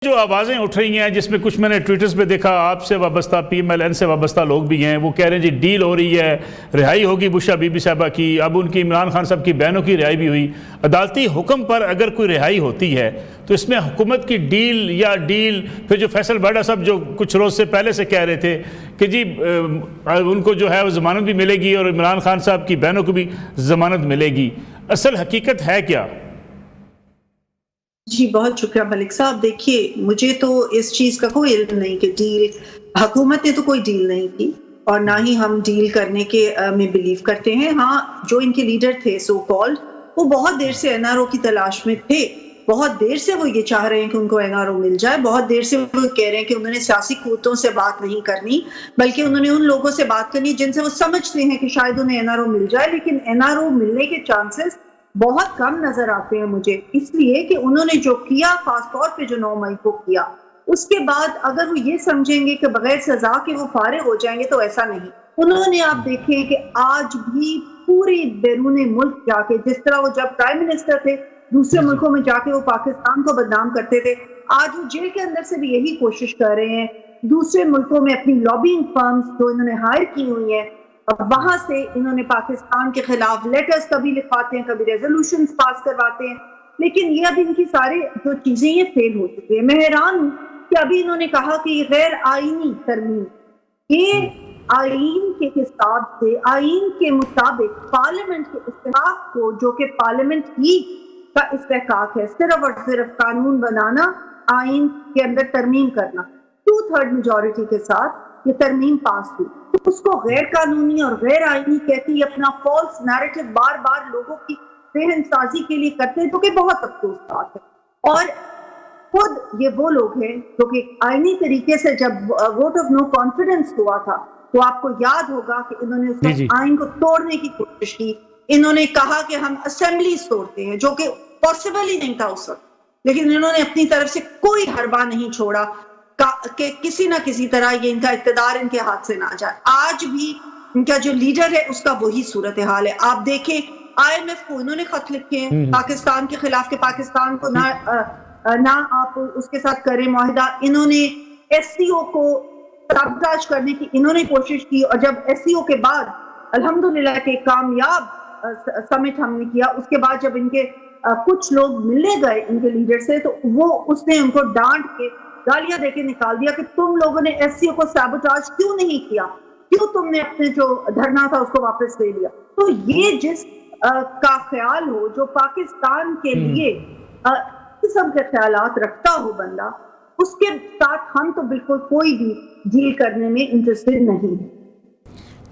جو آوازیں اٹھ رہی ہیں جس میں کچھ میں نے ٹویٹرز پہ دیکھا آپ سے وابستہ پی ایم ایل این سے وابستہ لوگ بھی ہیں، وہ کہہ رہے ہیں جی ڈیل ہو رہی ہے، رہائی ہوگی بشرا بی بی صاحبہ کی، اب ان کی عمران خان صاحب کی بہنوں کی رہائی بھی ہوئی۔ عدالتی حکم پر اگر کوئی رہائی ہوتی ہے تو اس میں حکومت کی ڈیل پھر جو فیصل بھاٹا صاحب جو کچھ روز سے پہلے سے کہہ رہے تھے کہ جی ان کو جو ہے وہ ضمانت بھی ملے گی اور عمران خان صاحب کی بہنوں کو بھی ضمانت ملے گی، اصل حقیقت ہے کیا؟ جی بہت شکریہ ملک صاحب۔ دیکھیے مجھے تو اس چیز کا کوئی علم نہیں کہ ڈیل، حکومت نے تو کوئی ڈیل نہیں کی اور نہ ہی ہم ڈیل کرنے کے میں بلیو کرتے ہیں۔ ہاں جو ان کے لیڈر تھے سو کالڈ، وہ بہت دیر سے این آر او کی تلاش میں تھے، بہت دیر سے وہ یہ چاہ رہے ہیں کہ ان کو این آر او مل جائے، بہت دیر سے وہ کہہ رہے ہیں کہ انہوں نے سیاسی قوتوں سے بات نہیں کرنی بلکہ انہوں نے ان لوگوں سے بات کرنی جن سے وہ سمجھتے ہیں کہ شاید انہیں این آر او مل جائے، لیکن این آر او ملنے کے چانسز بہت کم نظر آتے ہیں مجھے، اس لیے کہ انہوں نے جو کیا، خاص طور پہ جو 9 مئی کو کیا، اس کے بعد اگر وہ یہ سمجھیں گے کہ بغیر سزا کے وہ فارغ ہو جائیں گے تو ایسا نہیں۔ انہوں نے آپ دیکھیں کہ آج بھی پوری بیرون ملک جا کے، جس طرح وہ جب پرائم منسٹر تھے دوسرے ملکوں میں جا کے وہ پاکستان کو بدنام کرتے تھے، آج وہ جیل کے اندر سے بھی یہی کوشش کر رہے ہیں، دوسرے ملکوں میں اپنی لابینگ فرمز جو انہوں نے ہائر کی ہوئی ہیں وہاں سے انہوں نے پاکستان کے خلاف لیٹرز کبھی لکھواتے ہیں، کبھی ریزولوشنز پاس کرواتے ہیں، لیکن یہ اب ان کی سارے جو چیزیں یہ فیل ہو چکی ہیں۔ میں حیران ہوں کہ ابھی انہوں نے کہا کہ یہ غیر آئینی ترمیم، یہ آئین کے حساب سے، آئین کے مطابق پارلیمنٹ کے استحقاق کو، جو کہ پارلیمنٹ ہی کا استحقاق ہے، صرف اور صرف قانون بنانا، آئین کے اندر ترمیم کرنا، 2/3 میجورٹی کے ساتھ یہ ترمیم پاس ہوئی، اس کو غیر قانونی اور غیر آئینی کہتی، اپنا فالس نیریٹو بار بار لوگوں کی ذہن سازی کے لیے کرتے ہیں، جو کہ بہت افسوس بات ہے۔ اور خود یہ وہ لوگ ہیں جو کہ آئینی طریقے سے جب ووٹ آف نو کانفیڈنس ہوا تھا تو آپ کو یاد ہوگا کہ انہوں نے اس آئین کو توڑنے کی کوشش کی، انہوں نے کہا کہ ہم اسمبلیز توڑتے ہیں، جو کہ پاسبل ہی نہیں تھا اس وقت، لیکن انہوں نے اپنی طرف سے کوئی حربہ نہیں چھوڑا کہ کسی نہ کسی طرح یہ ان کا اقتدار ان کے ہاتھ سے نہ جائے۔ آج بھی ان کا جو لیڈر ہے اس کا وہی صورتحال ہے۔ آپ دیکھیں آئی ایم ایف کو انہوں نے خط لکھے ہیں پاکستان کے خلاف کہ پاکستان کو نہ آپ اس کے ساتھ کریں معاہدہ، انہوں نے ایس سی او کو سابوٹاژ کرنے کی انہوں نے کوشش کی، اور جب ایس سی او کے بعد الحمدللہ کہ کامیاب سمٹ ہم نے کیا، اس کے بعد جب ان کے کچھ لوگ ملنے گئے ان کے لیڈر سے تو وہ اس نے ان کو ڈانٹ کے گالیاں دے کے نکال دیا کہ تم لوگوں نے ایس سی او کو سابوٹاژ کیوں نہیں کیا، کیوں تم نے اپنے جو دھرنا تھا اس کو واپس لے لیا۔ تو یہ جس کا خیال ہو، جو پاکستان کے لیے قسم کے خیالات رکھتا ہو بندہ، اس کے ساتھ ہم تو بالکل کوئی بھی ڈیل کرنے میں انٹرسٹڈ نہیں ہے۔